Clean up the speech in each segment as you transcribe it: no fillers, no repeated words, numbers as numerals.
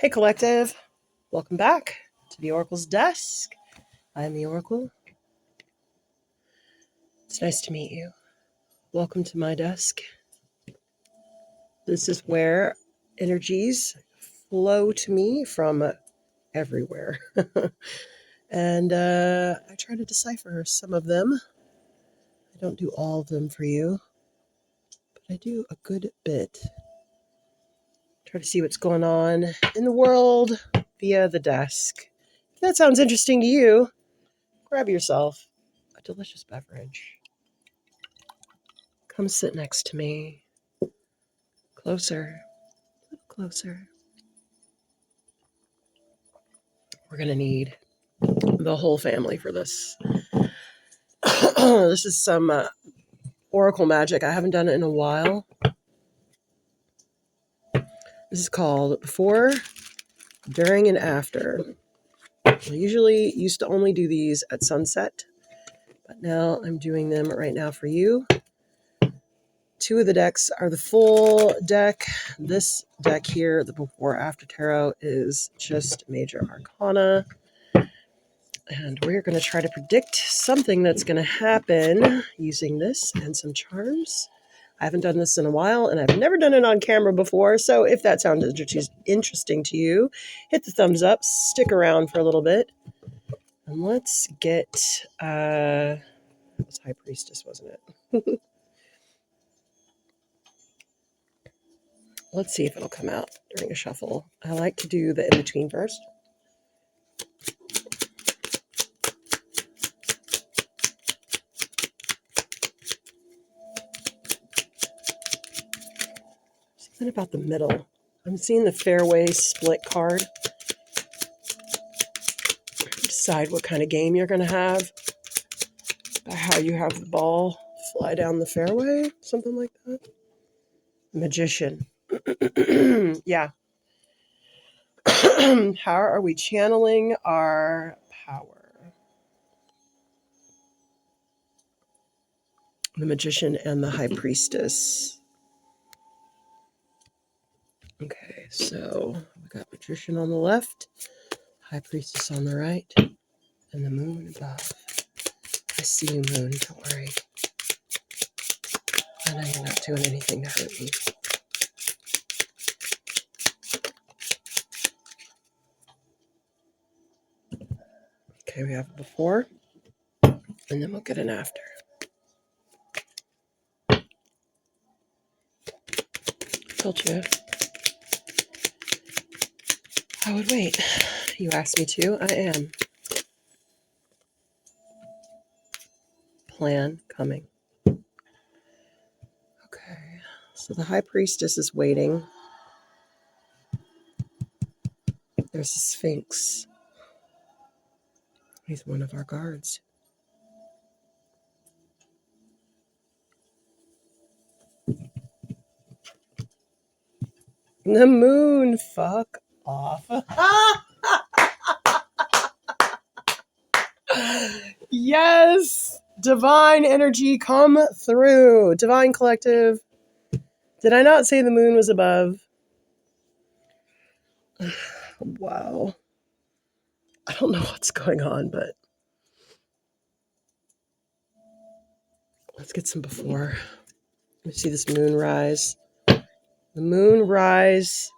Hey, Collective. Welcome back to the Oracle's Desk. I'm the Oracle. It's nice to meet you. Welcome to my desk. This is where energies flow to me from everywhere. and I try to decipher some of them. I don't do all of them for you, but I do a good bit. Try to see what's going on in the world via the desk. If that sounds interesting to you, grab yourself a delicious beverage. Come sit next to me. Closer, a little closer. We're going to need the whole family for this. This is some Oracle magic. I haven't done it in a while. This is called Before, During, and After. I usually used to only do these at sunset, but now I'm doing them right now for you. Two of the decks are the full deck. This deck here, the Before After Tarot, is just Major Arcana. And we're going to try to predict something that's going to happen using this and some charms. I haven't done this in a while, and I've never done it on camera before. So if that sounds interesting to you, hit the thumbs up, stick around for a little bit. And let's get... it was High Priestess, wasn't it? Let's see if it'll come out during a shuffle. I like to do the in-between first. Something about the middle. I'm seeing the fairway split card. Decide what kind of game you're going to have by how you have the ball fly down the fairway, something like that. Magician. Yeah. How are we channeling our power? The Magician and the High Priestess. Okay, so we got Magician on the left, High Priestess on the right, and the Moon above. I see you, Moon, don't worry. I know you're not doing anything to hurt me. Okay, we have a before, and then we'll get an after. Told you I would wait. You asked me to. I am. Plan coming. Okay. So the High Priestess is waiting. There's the Sphinx. He's one of our guards. The Moon. Fuck off. Yes! Divine energy come through. Divine Collective. Did I not say the Moon was above? Wow. I don't know what's going on, but let's get some before. Let me see this moon rise. The moon rise.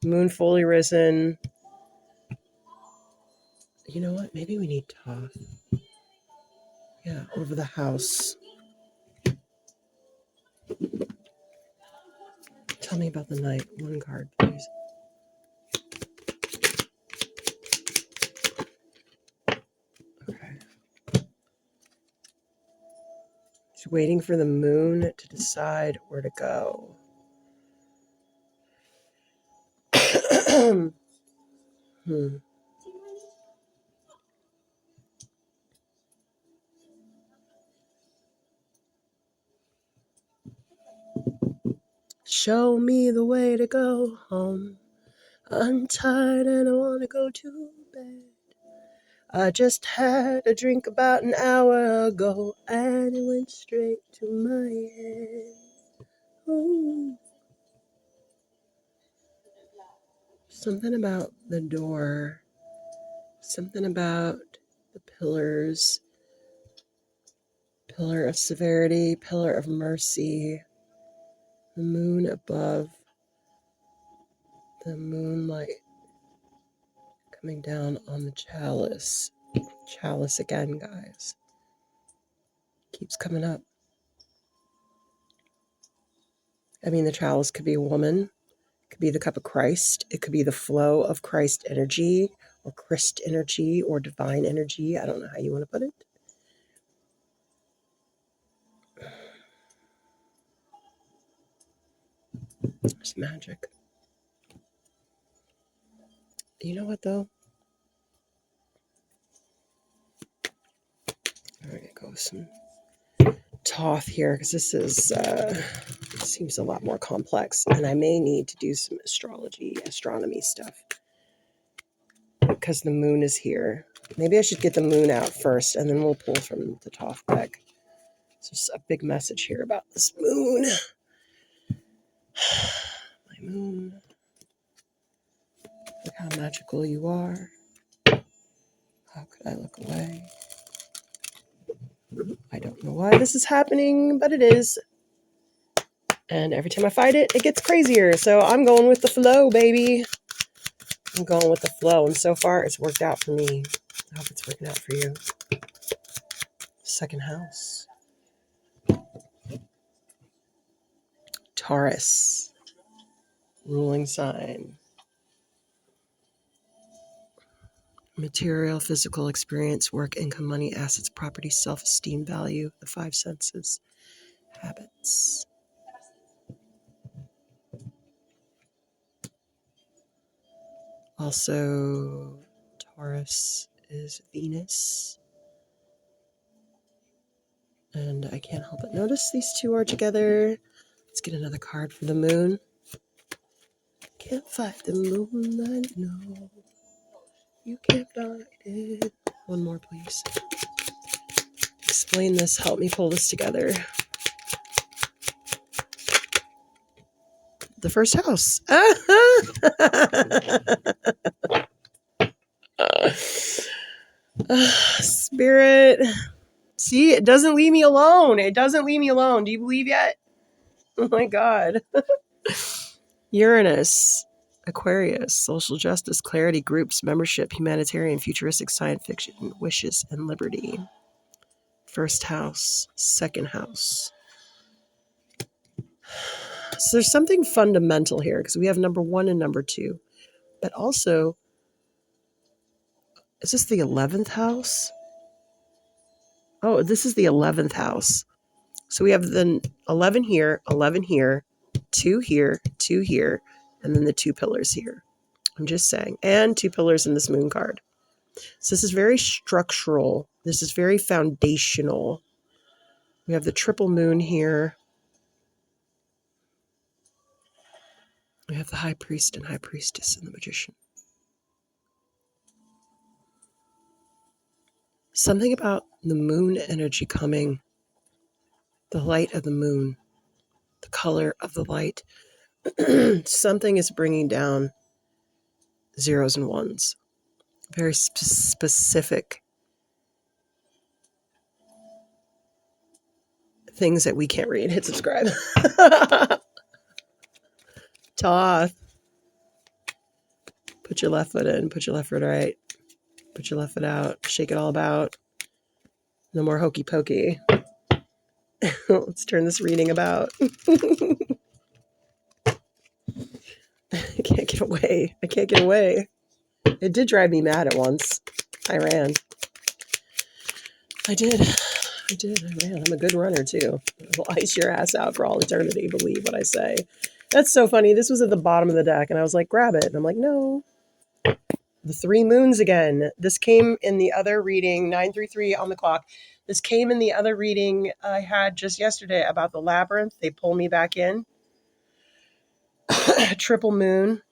Moon fully risen. You know what? Maybe we need Thoth. Yeah, over the house. Tell me about the night. One card, please. Okay. She's waiting for the moon to decide where to go. Show me the way to go home. I'm tired and I want to go to bed. I just had a drink about an hour ago and it went straight to my head. Oh. Something about the door, something about the pillars, pillar of severity, pillar of mercy, the moon above, the moonlight coming down on the chalice. Chalice again, guys. Keeps coming up. I mean, the chalice could be a woman. It could be the cup of Christ. It could be the flow of Christ energy or Christ energy or divine energy. I don't know how you want to put it. It's magic. You know what, though? I'm going to go with some Thoth here because this is seems a lot more complex, and I may need to do some astronomy stuff because the moon is here. Maybe I should get the moon out first, and then we'll pull from the Thoth deck. There's a big message here about this moon. My moon. Look how magical you are. How could I look away? I don't know why this is happening, but it is. And every time I fight it, it gets crazier. So I'm going with the flow, baby. I'm going with the flow. And so far, it's worked out for me. I hope it's working out for you. Second house. Taurus. Ruling sign. Material, physical experience, work, income, money, assets, property, self-esteem, value, the five senses, habits. Also, Taurus is Venus. And I can't help but notice these two are together. Let's get another card for the moon. Can't fight the moonlight, no. You can't fight it. One more, please. Explain this. Help me pull this together. The first house. Spirit. See, it doesn't leave me alone. It doesn't leave me alone. Do you believe yet? Oh my God. Uranus. Aquarius. Social justice, clarity, groups, membership, humanitarian, futuristic, science fiction, wishes, and liberty. First house. Second house. So there's something fundamental here because we have number 1 and number 2. But also, is this the 11th house? Oh, this is the 11th house. So we have the 11 here, 2 here, 2 here, and then the 2 pillars here. I'm just saying. And 2 pillars in this moon card. So this is very structural. This is very foundational. We have the triple moon here. We have the high priest and high priestess and the magician. Something about the moon energy coming, the light of the moon, the color of the light. Something is bringing down zeros and ones. Very specific things that we can't read. Hit subscribe. Toth. Put your left foot in. Put your left foot right. Put your left foot out. Shake it all about. No more hokey pokey. Let's turn this reading about. I can't get away. I can't get away. It did drive me mad at once. I ran. I did. I ran. I'm a good runner, too. I'll ice your ass out for all eternity. Believe what I say. That's so funny. This was at the bottom of the deck, and I was like, grab it. And I'm like, no. The 3 moons again. This came in the other reading, 933 on the clock. This came in the other reading I had just yesterday about the labyrinth. They pull me back in. Triple moon.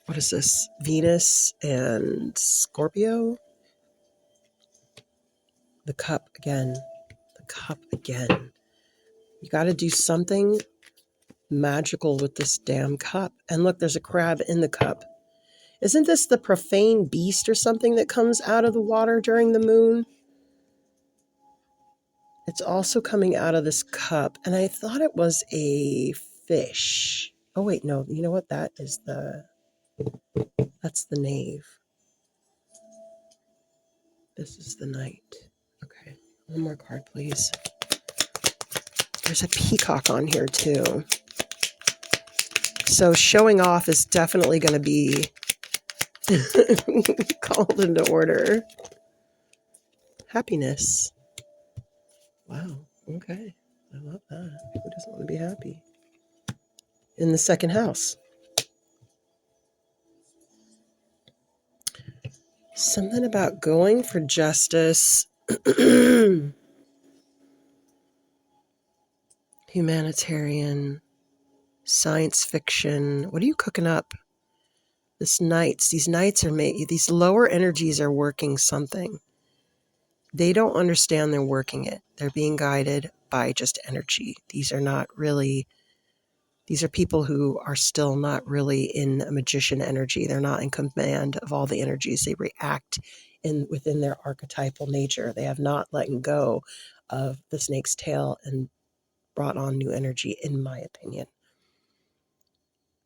What is this? Venus and Scorpio. The cup again. the cup again. You got to do something magical with this damn cup. And look, there's a crab in the cup. Isn't this the profane beast or something that comes out of the water during the moon? It's also coming out of this cup. And I thought it was a fish. Oh, wait, no. You know what? That's the knave. This is the knight. Okay. One more card, please. There's a peacock on here, too. So showing off is definitely going to be called into order. Happiness. Wow. Okay. I love that. Who doesn't want to be happy? In the second house. Something about going for justice. Humanitarian. Science fiction. What are you cooking up? These nights are made. These lower energies are working something. They don't understand they're working it. They're being guided by just energy. These are people who are still not really in a magician energy. They're not in command of all the energies. They react within their archetypal nature. They have not let go of the snake's tail and brought on new energy, in my opinion.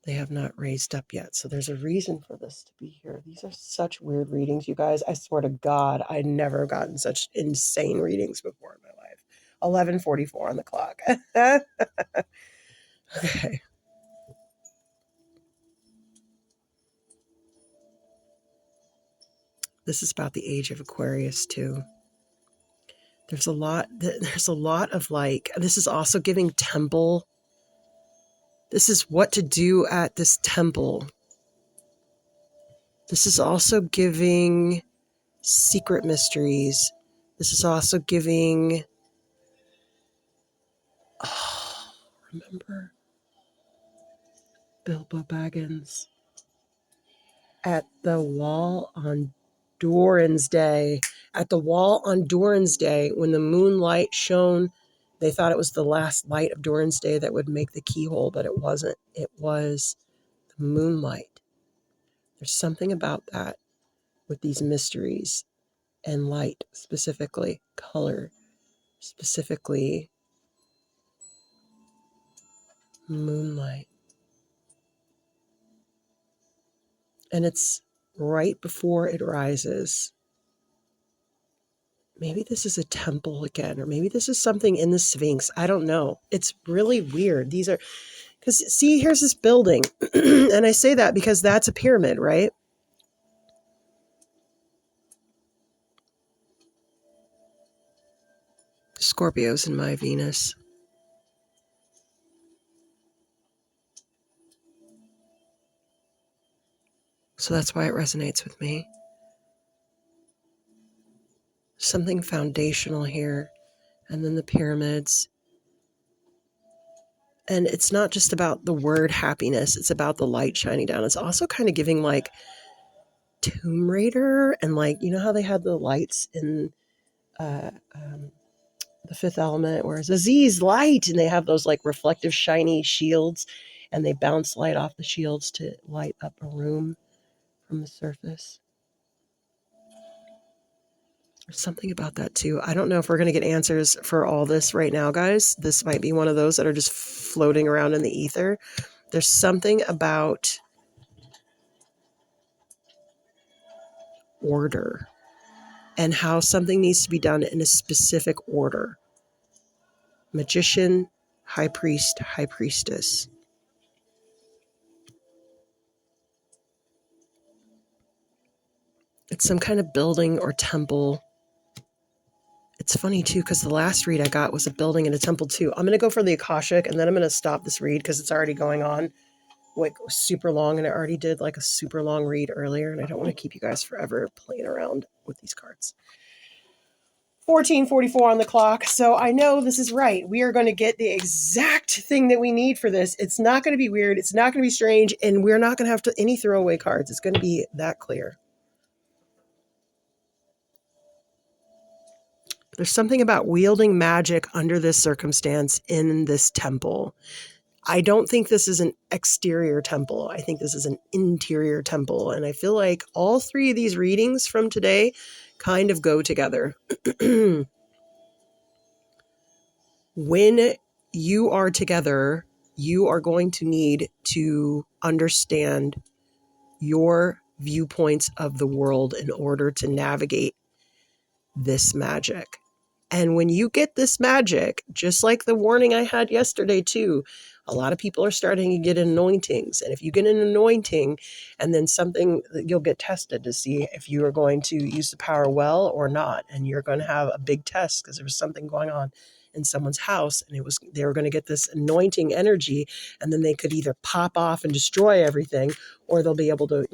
They have not raised up yet. So there's a reason for this to be here. These are such weird readings, you guys. I swear to God, I'd never gotten such insane readings before in my life. 11:44 on the clock. Okay. This is about the age of Aquarius too. There's a lot of like, this is also giving temple. This is what to do at this temple. This is also giving secret mysteries. This is also giving, remember Bilbo Baggins at the wall on Doran's Day. At the wall on Doran's Day, when the moonlight shone, they thought it was the last light of Doran's Day that would make the keyhole, but it wasn't. It was the moonlight. There's something about that with these mysteries and light, specifically color, specifically moonlight. And it's right before it rises. Maybe this is a temple again, or maybe this is something in the Sphinx. I don't know. It's really weird. These are, because see, here's this building. And I say that because that's a pyramid, right? Scorpio's in my Venus. So that's why it resonates with me. Something foundational here. And then the pyramids. And it's not just about the word happiness. It's about the light shining down. It's also kind of giving like Tomb Raider. And like, you know how they had the lights in the Fifth Element, where it's Aziz light, and they have those like reflective shiny shields, and they bounce light off the shields to light up a room from the surface. There's something about that too. I don't know if we're going to get answers for all this right now, guys. This might be one of those that are just floating around in the ether. There's something about order and how something needs to be done in a specific order. Magician, high priest, high priestess. It's some kind of building or temple. It's funny too, because the last read I got was a building and a temple too. I'm going to go for the Akashic, and then I'm going to stop this read because it's already going on like super long, and I already did like a super long read earlier, and I don't want to keep you guys forever playing around with these cards. 14:44 on the clock. So I know this is right. We are going to get the exact thing that we need for this. It's not going to be weird. It's not going to be strange. And we're not going to have any throwaway cards. It's going to be that clear. There's something about wielding magic under this circumstance in this temple. I don't think this is an exterior temple. I think this is an interior temple. And I feel like all three of these readings from today kind of go together. When you are together, you are going to need to understand your viewpoints of the world in order to navigate this magic. And when you get this magic, just like the warning I had yesterday too, a lot of people are starting to get anointings. And if you get an anointing and then something, you'll get tested to see if you are going to use the power well or not. And you're going to have a big test because there was something going on in someone's house and they were going to get this anointing energy, and then they could either pop off and destroy everything, or they'll be able to,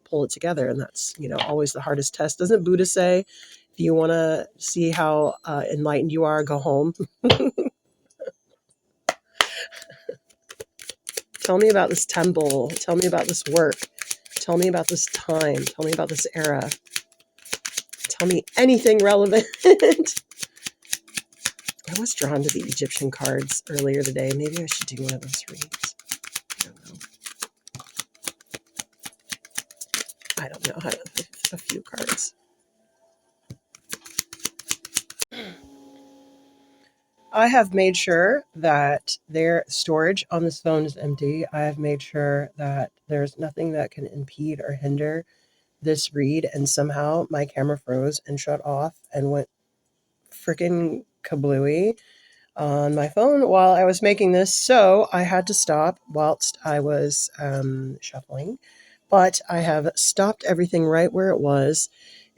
pull it together. And that's, always the hardest test. Doesn't Buddha say, if you want to see how enlightened you are, go home? Tell me about this temple. Tell me about this work. Tell me about this time. Tell me about this era. Tell me anything relevant. I was drawn to the Egyptian cards earlier today. Maybe I should do one of those reads. I don't know. A few cards. I have made sure that their storage on this phone is empty. I have made sure that there's nothing that can impede or hinder this read. And somehow my camera froze and shut off and went freaking kablooey on my phone while I was making this. So I had to stop whilst I was shuffling. But I have stopped everything right where it was.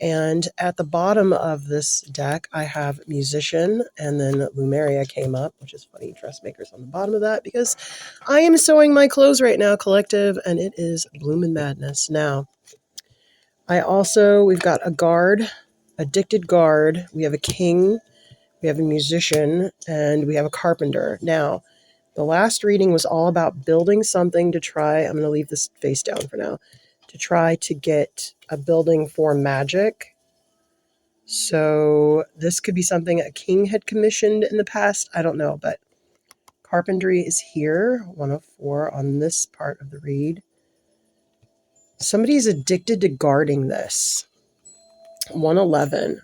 And at the bottom of this deck, I have Musician, and then Lumeria came up, which is funny, dressmakers on the bottom of that, because I am sewing my clothes right now, collective, and it is Bloomin' Madness. Now, we've got a guard, addicted guard, we have a king, we have a musician, and we have a carpenter. Now, the last reading was all about building something to try, I'm going to leave this face down for now, to try to get a building for magic. So this could be something a king had commissioned in the past. I don't know, but carpentry is here, 104 on this part of the read. Somebody's addicted to guarding this, 111.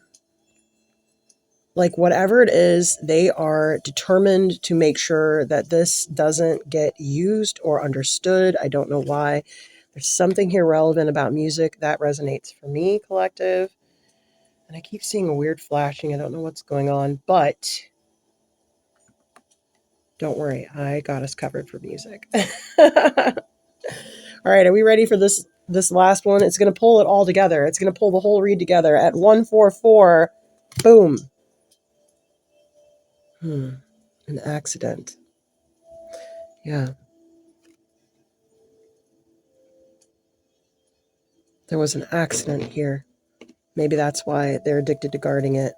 Like whatever it is, they are determined to make sure that this doesn't get used or understood. I don't know why. There's something here relevant about music that resonates for me, collective. And I keep seeing a weird flashing. I don't know what's going on, but don't worry. I got us covered for music. All right. Are we ready for this last one? It's going to pull it all together. It's going to pull the whole read together at 144. Boom. An accident. Yeah. There was an accident here. Maybe that's why they're addicted to guarding it.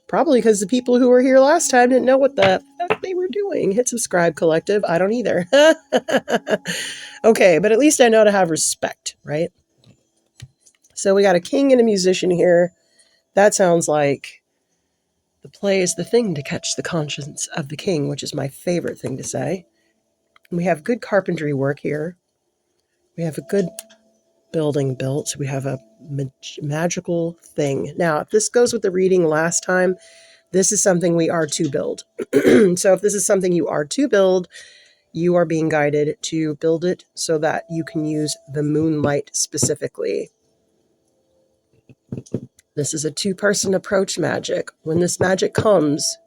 Probably because the people who were here last time didn't know what the fuck they were doing. Hit subscribe, collective. I don't either. Okay, but at least I know to have respect, right? So we got a king and a musician here. That sounds like the play is the thing to catch the conscience of the king, which is my favorite thing to say. We have good carpentry work here. We have a good building built. We have a magical thing. Now, if this goes with the reading last time, this is something we are to build. So if this is something you are to build, you are being guided to build it so that you can use the moonlight specifically. This is a two-person approach magic. When this magic comes,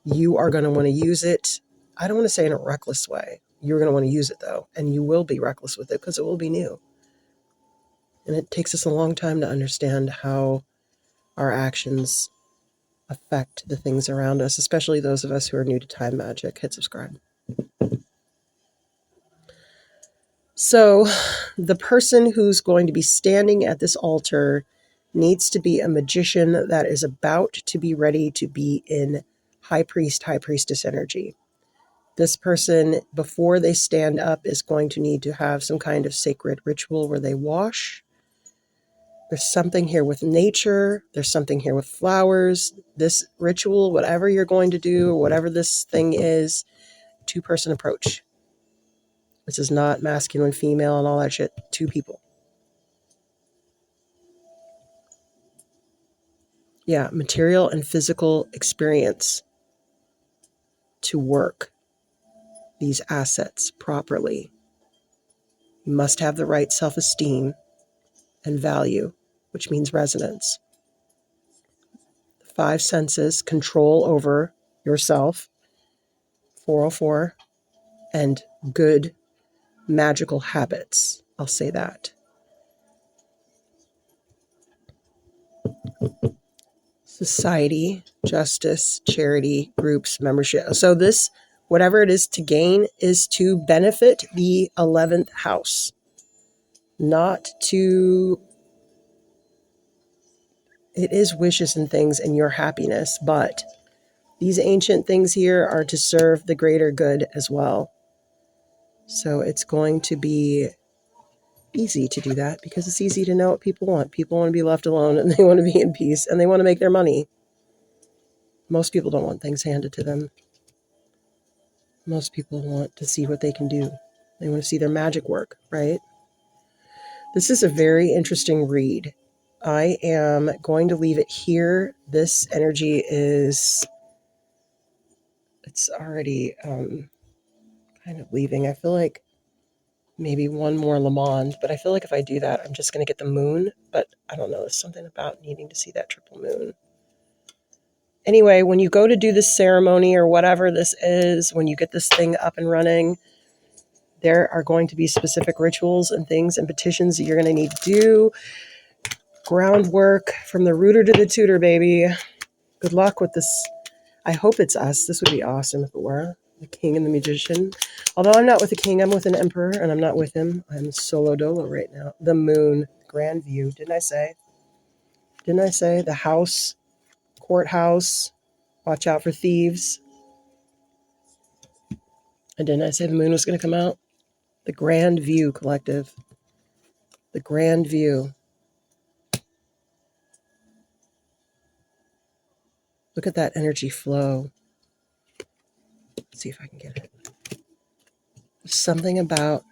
you are going to want to use it. I don't want to say in a reckless way. You're going to want to use it, though, and you will be reckless with it because it will be new. And it takes us a long time to understand how our actions affect the things around us, especially those of us who are new to time magic. Hit subscribe. So the person who's going to be standing at this altar needs to be a magician that is about to be ready to be in high priest, high priestess energy. This person, before they stand up, is going to need to have some kind of sacred ritual where they wash There's something here with nature. There's something here with flowers. This ritual, whatever you're going to do, or whatever this thing is, two-person approach. This is not masculine, female, and all that shit. Two people. Yeah, material and physical experience to work these assets properly. You must have the right self-esteem and value, which means resonance. The five senses, control over yourself, 404, and good magical habits. I'll say that. Society, justice, charity, groups, membership. So this, whatever it is to gain, is to benefit the 11th house, not to... It is wishes and things and your happiness, but these ancient things here are to serve the greater good as well. So it's going to be easy to do that because it's easy to know what people want. People want to be left alone and they want to be in peace and they want to make their money. Most people don't want things handed to them. Most people want to see what they can do. They want to see their magic work, right? This is a very interesting read. I am going to leave it here. This energy is... It's already kind of leaving. I feel like maybe one more Lamond, but I feel like if I do that, I'm just going to get the moon. But I don't know. There's something about needing to see that triple moon. Anyway, when you go to do this ceremony or whatever this is, when you get this thing up and running, there are going to be specific rituals and things and petitions that you're going to need to do. Groundwork from the rooter to the tutor, baby. Good luck with this. I hope it's us. This would be awesome if it were. The king and the magician. Although I'm not with the king, I'm with an emperor, and I'm not with him. I'm solo dolo right now. The moon, grand view. Didn't I say? The house, courthouse, watch out for thieves. And didn't I say the moon was going to come out? The grand view collective. The grand view. Look at that energy flow. Let's see if I can get it. There's something about,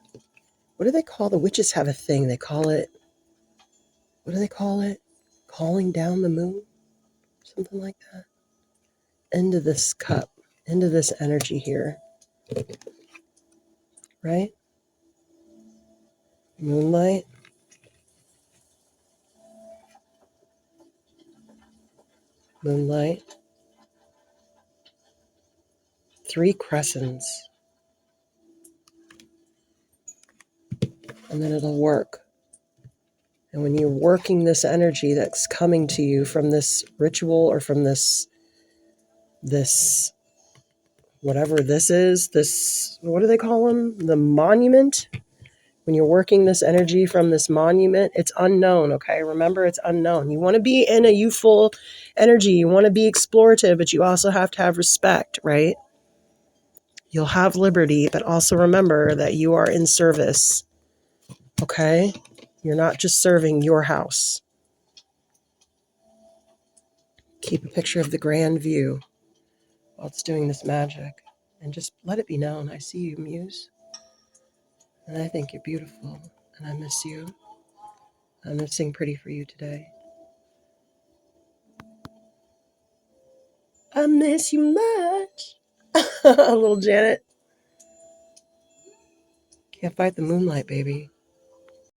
what do they call, the witches have a thing. They call it, what do they call it? Calling down the moon? Something like that. Into this cup, into this energy here. Right? Moonlight. Moonlight. 3 crescents. And then it'll work. And when you're working this energy that's coming to you from this ritual or from this whatever this is, this, what do they call them? The monument. When you're working this energy from this monument, it's unknown, okay? Remember, it's unknown. You want to be in a youthful energy. You want to be explorative, but you also have to have respect, right? You'll have liberty, but also remember that you are in service, okay? You're not just serving your house. Keep a picture of the grand view while it's doing this magic. And just let it be known. I see you, Muse. And I think you're beautiful. And I miss you. I'm going to sing pretty for you today. I miss you much. Little Janet. Can't fight the moonlight, baby.